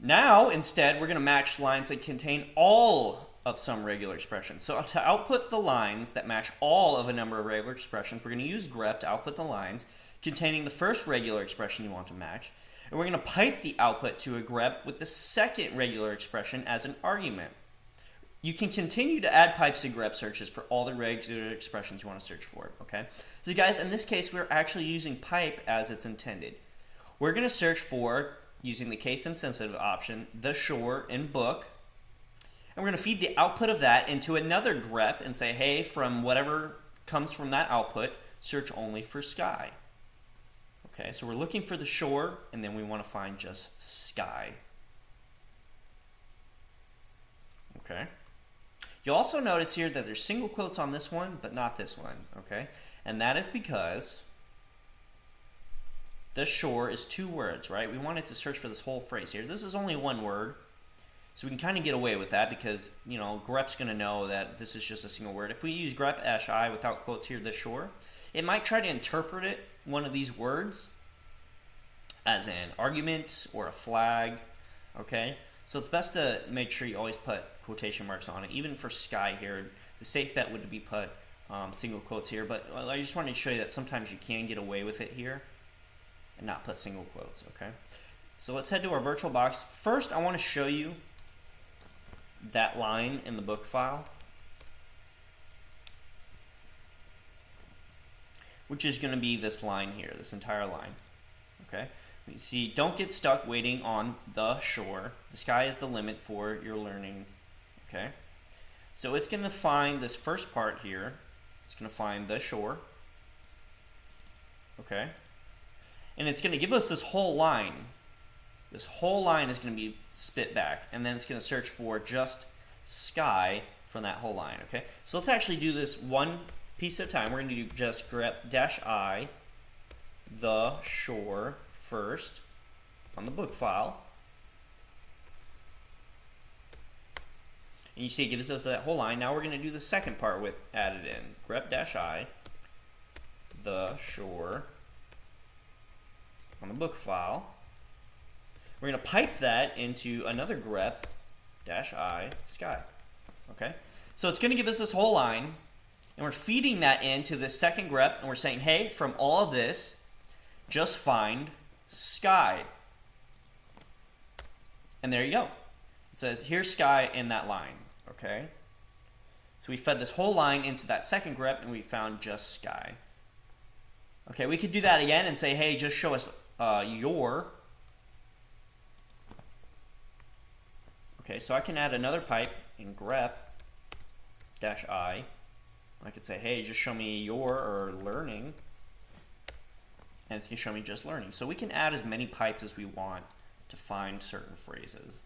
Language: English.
Now, instead, we're going to match lines that contain all of some regular expressions. So to output the lines that match all of a number of regular expressions, we're going to use grep to output the lines containing the first regular expression you want to match. And we're going to pipe the output to a grep with the second regular expression as an argument. You can continue to add pipes to grep searches for all the regular expressions you want to search for, okay? So guys, in this case, we're actually using pipe as it's intended. We're going to search for, using the case-insensitive option, the shore in book. And we're going to feed the output of that into another grep and say, hey, from whatever comes from that output, search only for sky. Okay, so we're looking for the shore, and then we want to find just sky. Okay. You'll also notice here that there's single quotes on this one, but not this one, okay? And that is because the shore is 2 words, right? We wanted to search for this whole phrase here. This is only 1 word, so we can kind of get away with that because, you know, grep's going to know that this is just a single word. If we use grep-i without quotes here, the shore, it might try to interpret it, one of these words, as an argument or a flag, okay? So it's best to make sure you always put quotation marks on it. Even for sky here, the safe bet would be put single quotes here, but I just wanted to show you that sometimes you can get away with it here and not put single quotes, okay? So let's head to our virtual box. First, I want to show you that line in the book file, which is going to be this line here, this entire line, okay? You see, don't get stuck waiting on the shore. The sky is the limit for your learning, okay? So it's going to find this first part here. It's going to find the shore, okay? And it's going to give us this whole line. This whole line is going to be spit back, and then it's going to search for just sky from that whole line, okay? So let's actually do this one piece at a time. We're going to do just grep-i, the shore, first on the book file. And you see it gives us that whole line. Now we're going to do the second part with added in. Grep-i, the shore on the book file. We're going to pipe that into another grep-i sky. Okay? So it's going to give us this whole line, and we're feeding that into the second grep, and we're saying, hey, from all of this, just find sky. And there you go. It says, here's sky in that line. Okay? So we fed this whole line into that second grep, and we found just sky. Okay, we could do that again and say, hey, just show us your. Okay, so I can add another pipe in grep-i. I could say, hey, just show me your or learning. And it's going to show me just learning. So we can add as many pipes as we want to find certain phrases.